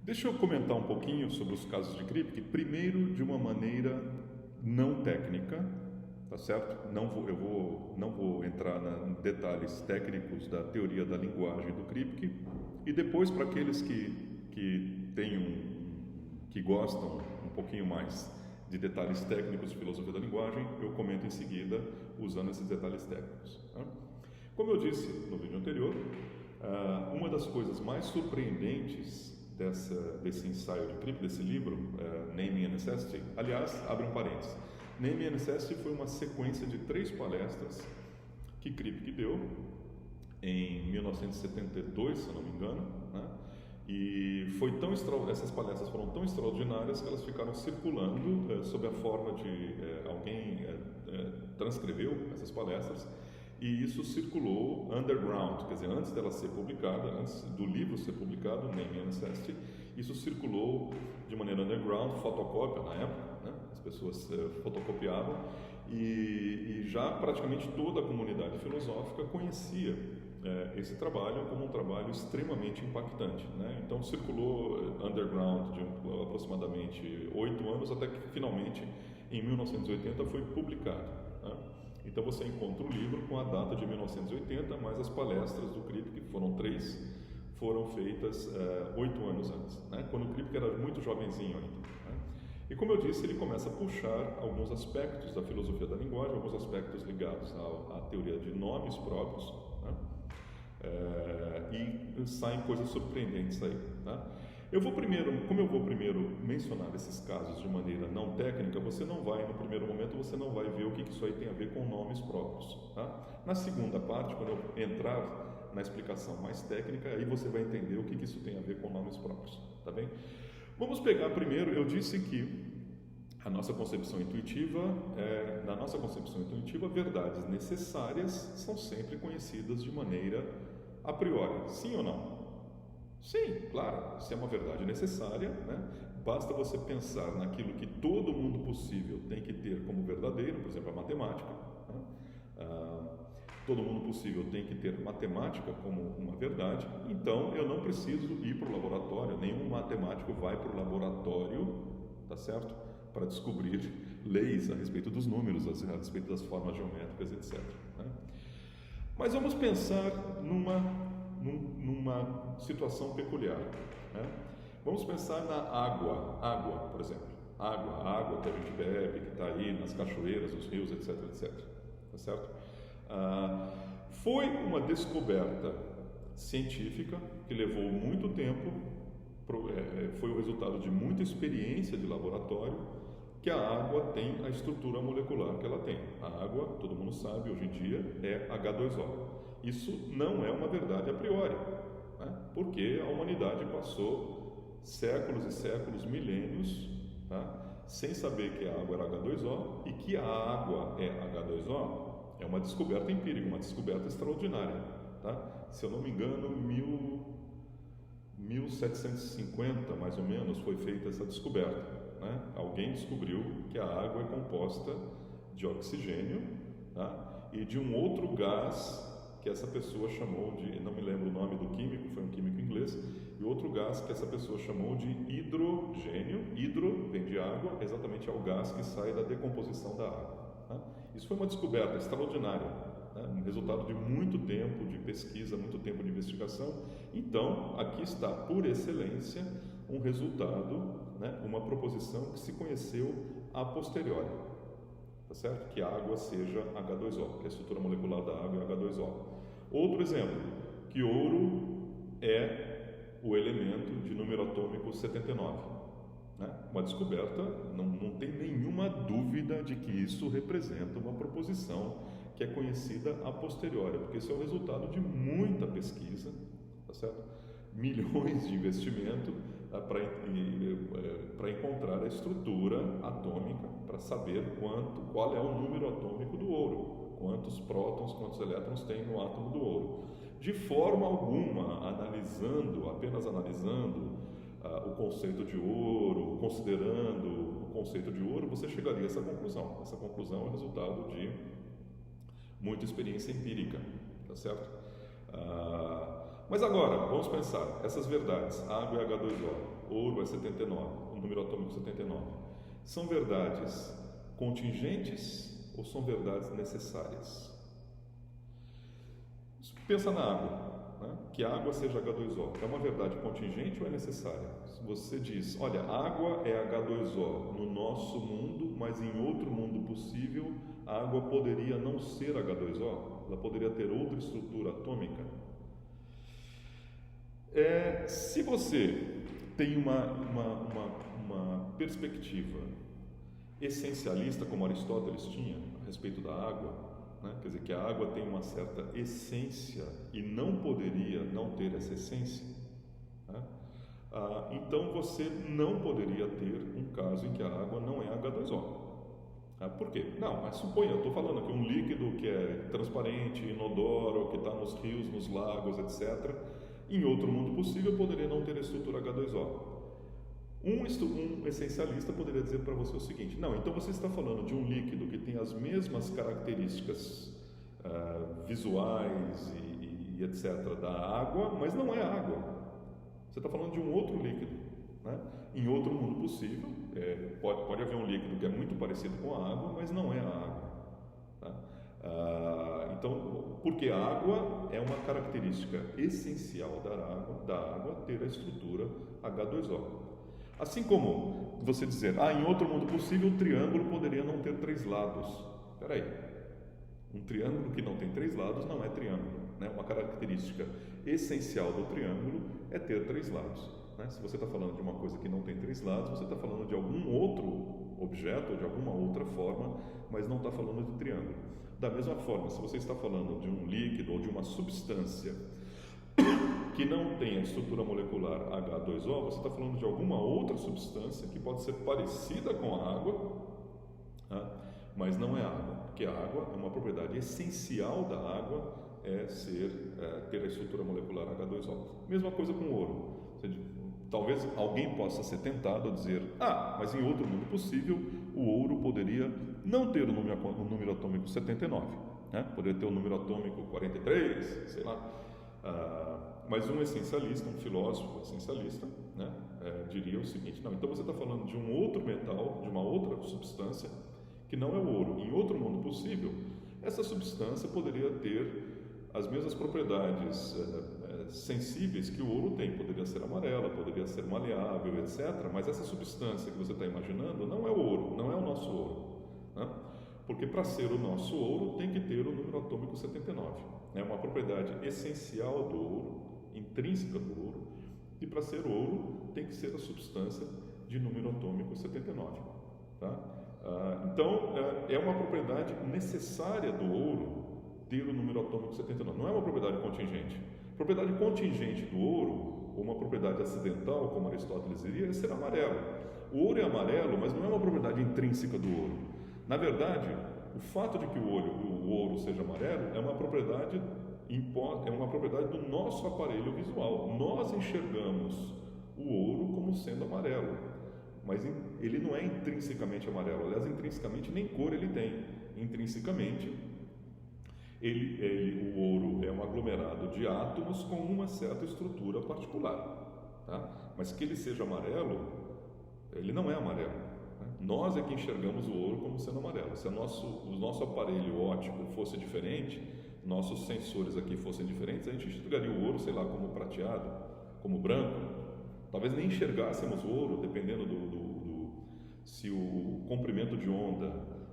Deixa eu comentar um pouquinho sobre os casos de Kripke, primeiro de uma maneira não técnica, tá certo? Não vou entrar em detalhes técnicos da teoria da linguagem do Kripke, e depois para aqueles que gostam um pouquinho mais de detalhes técnicos de filosofia da linguagem, eu comento em seguida usando esses detalhes técnicos. Tá? Como eu disse no vídeo anterior, uma das coisas mais surpreendentes desse ensaio de Kripke, desse livro, Naming and Necessity, aliás, abre um parênteses, Naming and Necessity foi uma sequência de 3 palestras que Kripke deu em 1972, se eu não me engano, né? E essas palestras foram tão extraordinárias que elas ficaram circulando sob a forma de alguém transcreveu essas palestras, e isso circulou underground, quer dizer, antes dela ser publicada, antes do livro ser publicado, Naming and Necessity, isso circulou de maneira underground, fotocópia na época, né? As pessoas fotocopiavam, e já praticamente toda a comunidade filosófica conhecia esse trabalho como um trabalho extremamente impactante, né? Então circulou underground de aproximadamente 8 anos, até que finalmente em 1980 foi publicado, né? Então você encontra o livro com a data de 1980, mas as palestras do Kripke, que foram 3, foram feitas 8 anos antes, né? Quando o Kripke era muito jovenzinho ainda, né? E como eu disse, ele começa a puxar alguns aspectos da filosofia da linguagem, alguns aspectos ligados à teoria de nomes próprios, né? E saem coisas surpreendentes aí, tá? Como eu vou primeiro mencionar esses casos de maneira não técnica, no primeiro momento, você não vai ver o que isso aí tem a ver com nomes próprios, tá? Na segunda parte, quando eu entrar na explicação mais técnica, aí você vai entender o que isso tem a ver com nomes próprios, tá bem? Vamos pegar primeiro, eu disse que na nossa concepção intuitiva, verdades necessárias são sempre conhecidas de maneira a priori, sim ou não? Sim, claro, se é uma verdade necessária, né? Basta você pensar naquilo que todo mundo possível tem que ter como verdadeiro, por exemplo, a matemática, né? Todo mundo possível tem que ter matemática como uma verdade, então eu não preciso ir para o laboratório, nenhum matemático vai para o laboratório, tá certo? Para descobrir leis a respeito dos números, a respeito das formas geométricas, etc. Né? Mas vamos pensar numa situação peculiar, né? Vamos pensar na água, por exemplo. A água que a gente bebe, que está aí nas cachoeiras, nos rios, etc, etc. Tá certo? Foi uma descoberta científica que levou muito tempo, foi o resultado de muita experiência de laboratório, que a água tem a estrutura molecular que ela tem. A água, todo mundo sabe, hoje em dia, é H2O. Isso não é uma verdade a priori, né? Porque a humanidade passou séculos e séculos, milênios, tá? Sem saber que a água era H2O, e que a água é H2O é uma descoberta empírica, uma descoberta extraordinária, tá? Se eu não me engano, 1750, mais ou menos, foi feita essa descoberta, né? Alguém descobriu que a água é composta de oxigênio, tá? E de um outro gás que essa pessoa chamou de, não me lembro o nome do químico, foi um químico inglês, e outro gás que essa pessoa chamou de hidrogênio. Hidro vem de água, exatamente é o gás que sai da decomposição da água, tá? Isso foi uma descoberta extraordinária, né? Um resultado de muito tempo de pesquisa, muito tempo de investigação. Então, aqui está, por excelência, um resultado, né? Uma proposição que se conheceu a posteriori, tá certo? Que a água seja H2O, que a estrutura molecular da água é H2O. Outro exemplo, que ouro é o elemento de número atômico 79. Né? Uma descoberta, não tem nenhuma dúvida de que isso representa uma proposição que é conhecida a posteriori, porque isso é o resultado de muita pesquisa, tá certo? Milhões de investimento para encontrar a estrutura atômica, para saber qual é o número atômico do ouro, quantos prótons, quantos elétrons tem no átomo do ouro. De forma alguma, apenas analisando o conceito de ouro, considerando o conceito de ouro, você chegaria a essa conclusão. Essa conclusão é resultado de muita experiência empírica, tá certo? Mas agora, vamos pensar, essas verdades, água é H2O, ouro é 79, o número atômico 79, são verdades contingentes ou são verdades necessárias? Pensa na água, né? Que a água seja H2O, é uma verdade contingente ou é necessária? Você diz, olha, água é H2O no nosso mundo, mas em outro mundo possível, a água poderia não ser H2O, ela poderia ter outra estrutura atômica. Se você tem uma perspectiva essencialista, como Aristóteles tinha a respeito da água, né? Quer dizer, que a água tem uma certa essência e não poderia não ter essa essência, né? Então você não poderia ter um caso em que a água não é H2O. Por quê? Não, mas suponha, eu estou falando aqui um líquido que é transparente, inodoro, que está nos rios, nos lagos, etc. Em outro mundo possível, poderia não ter a estrutura H2O. Um essencialista poderia dizer para você o seguinte: não, então você está falando de um líquido que tem as mesmas características visuais e etc. da água, mas não é água. Você está falando de um outro líquido, né? Em outro mundo possível, pode haver um líquido que é muito parecido com a água, mas não é a água, tá? Então, porque a água é uma característica essencial da água ter a estrutura H2O. Assim como você dizer, em outro mundo possível o triângulo poderia não ter 3 lados. Espera aí, um triângulo que não tem 3 lados não é triângulo, né? Uma característica essencial do triângulo é ter 3 lados, né? Se você está falando de uma coisa que não tem 3 lados, você está falando de algum outro objeto ou de alguma outra forma, mas não está falando de triângulo. Da mesma forma, se você está falando de um líquido ou de uma substância que não tem a estrutura molecular H2O, você está falando de alguma outra substância que pode ser parecida com a água, tá? Mas não é água, porque a água é uma propriedade essencial da água, ter a estrutura molecular H2O. Mesma coisa com o ouro. Talvez alguém possa ser tentado a dizer, mas em outro mundo possível, o ouro poderia não ter o número atômico 79, né? Poderia ter o número atômico 43, sei lá. Mas um essencialista, um filósofo essencialista, né, diria o seguinte: não, então você está falando de um outro metal, de uma outra substância que não é o ouro. Em outro mundo possível, essa substância poderia ter as mesmas propriedades sensíveis que o ouro tem. Poderia ser amarela, poderia ser maleável, etc. Mas essa substância que você está imaginando não é o ouro, não é o nosso ouro, né? Porque para ser o nosso ouro tem que ter o número atômico 79. É uma propriedade essencial do ouro, intrínseca do ouro, e para ser ouro tem que ser a substância de número atômico 79. Tá? Então, é uma propriedade necessária do ouro ter o número atômico 79. Não é uma propriedade contingente. Propriedade contingente do ouro, ou uma propriedade acidental, como Aristóteles diria, é ser amarelo. O ouro é amarelo, mas não é uma propriedade intrínseca do ouro. Na verdade, o fato de que o ouro seja amarelo é uma propriedade do nosso aparelho visual. Nós enxergamos o ouro como sendo amarelo, mas ele não é intrinsecamente amarelo. Aliás, intrinsecamente nem cor ele tem. Intrinsecamente, o ouro é um aglomerado de átomos com uma certa estrutura particular, tá? Mas que ele seja amarelo, ele não é amarelo. Nós é que enxergamos o ouro como sendo amarelo. Se o nosso aparelho óptico fosse diferente, nossos sensores aqui fossem diferentes, a gente enxergaria o ouro, sei lá, como prateado, como branco. Talvez nem enxergássemos o ouro, dependendo se o comprimento de onda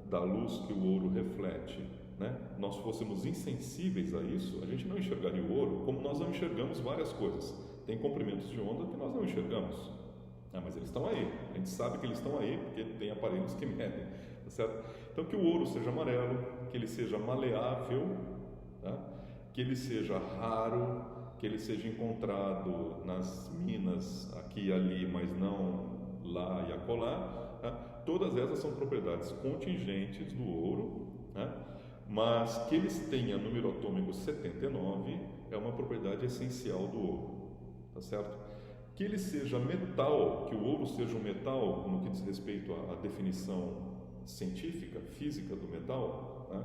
da luz que o ouro reflete, né, nós fôssemos insensíveis a isso, a gente não enxergaria o ouro, como nós não enxergamos várias coisas. Tem comprimentos de onda que nós não enxergamos. Mas eles estão aí, a gente sabe que eles estão aí porque tem aparelhos que medem, tá certo? Então, que o ouro seja amarelo, que ele seja maleável, tá? Que ele seja raro, que ele seja encontrado nas minas aqui e ali, mas não lá e acolá, tá? Todas essas são propriedades contingentes do ouro, tá? Mas que eles tenham número atômico 79 é uma propriedade essencial do ouro, tá certo? Que ele seja metal, que o ouro seja um metal, no que diz respeito à definição científica, física do metal, né?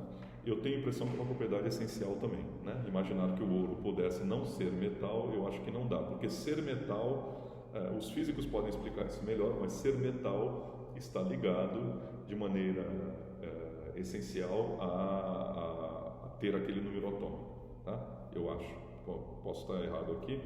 eu tenho a impressão que é uma propriedade essencial também, né? Imaginar que o ouro pudesse não ser metal, eu acho que não dá, porque ser metal, os físicos podem explicar isso melhor, mas ser metal está ligado de maneira essencial a ter aquele número atômico, tá? Eu acho, posso estar errado aqui.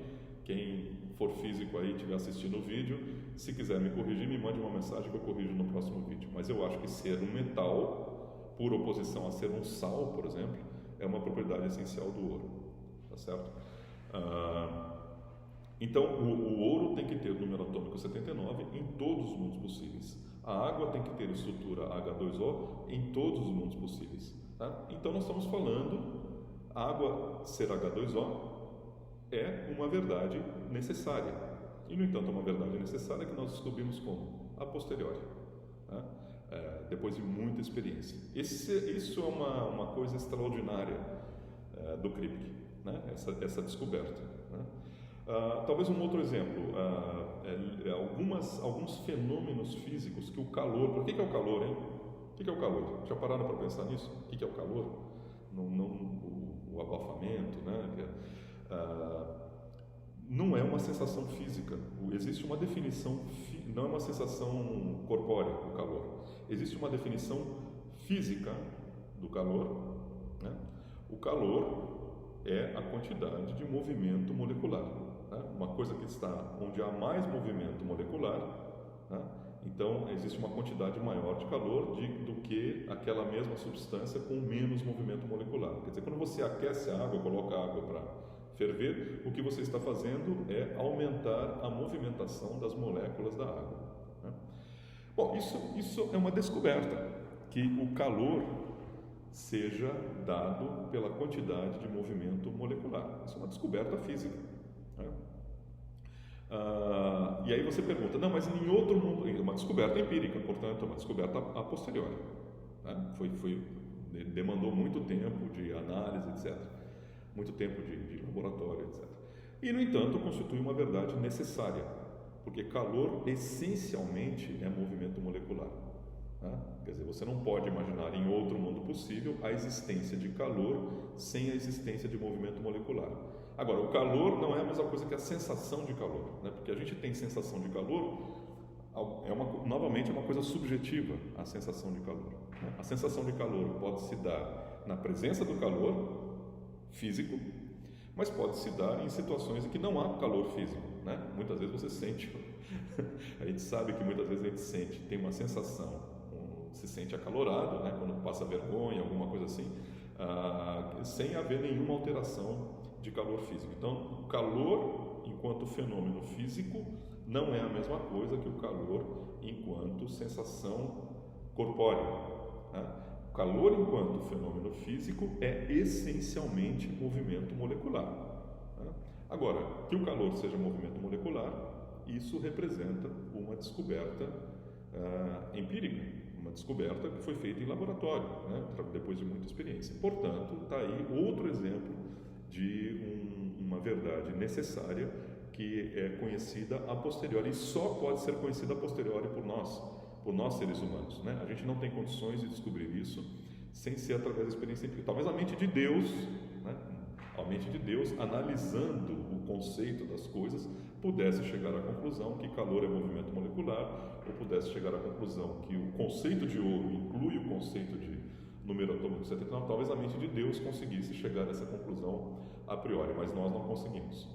Quem for físico aí, estiver assistindo o vídeo, se quiser me corrigir, me mande uma mensagem que eu corrijo no próximo vídeo. Mas eu acho que ser um metal, por oposição a ser um sal, por exemplo, é uma propriedade essencial do ouro, tá certo? Então, o ouro tem que ter o número atômico 79 em todos os mundos possíveis. A água tem que ter estrutura H2O em todos os mundos possíveis, tá? Então, nós estamos falando, a água ser H2O é uma verdade necessária. E, no entanto, é uma verdade necessária que nós descobrimos como? A posteriori, tá? Depois de muita experiência. Isso é uma coisa extraordinária do Kripke, né? Essa descoberta, né? Talvez um outro exemplo, alguns fenômenos físicos que o calor... Por que é o calor, hein? O que é o calor? Já pararam para pensar nisso? O que é o calor? O abafamento, né? Não é uma sensação física. Existe uma definição, não é uma sensação corpórea, o calor. Existe uma definição física do calor, né? O calor é a quantidade de movimento molecular, né? Uma coisa que está onde há mais movimento molecular, né? Então existe uma quantidade maior de calor do que aquela mesma substância com menos movimento molecular. Quer dizer, quando você aquece a água, coloca a água para ferver, o que você está fazendo é aumentar a movimentação das moléculas da água, né? Bom, isso é uma descoberta, que o calor seja dado pela quantidade de movimento molecular. Isso é uma descoberta física, né? E aí você pergunta, não, mas em outro mundo, é uma descoberta empírica, portanto, é uma descoberta a posteriori, né? Demandou muito tempo de análise, etc. Muito tempo de laboratório, etc. E, no entanto, constitui uma verdade necessária, porque calor essencialmente é movimento molecular, né? Quer dizer, você não pode imaginar em outro mundo possível a existência de calor sem a existência de movimento molecular. Agora, o calor não é a mesma coisa que a sensação de calor, né? Porque a gente tem sensação de calor, novamente é uma coisa subjetiva, a sensação de calor, né? A sensação de calor pode se dar na presença do calor físico, mas pode se dar em situações em que não há calor físico, né? Muitas vezes você sente, a gente sabe que muitas vezes a gente sente, tem uma sensação, se sente acalorado, né? Quando passa vergonha, alguma coisa assim, sem haver nenhuma alteração de calor físico. Então, o calor enquanto fenômeno físico não é a mesma coisa que o calor enquanto sensação corpórea, né? O calor enquanto fenômeno físico é essencialmente movimento molecular, né? Agora, que o calor seja movimento molecular, isso representa uma descoberta empírica, uma descoberta que foi feita em laboratório, né? Depois de muita experiência. Portanto, está aí outro exemplo de uma verdade necessária que é conhecida a posteriori e só pode ser conhecida a posteriori por nós seres humanos, né? A gente não tem condições de descobrir isso sem ser através da experiência empírica. Talvez a mente de Deus, né? A mente de Deus, analisando o conceito das coisas, pudesse chegar à conclusão que calor é movimento molecular, ou pudesse chegar à conclusão que o conceito de ouro inclui o conceito de número atômico 79. Talvez a mente de Deus conseguisse chegar a essa conclusão a priori, mas nós não conseguimos.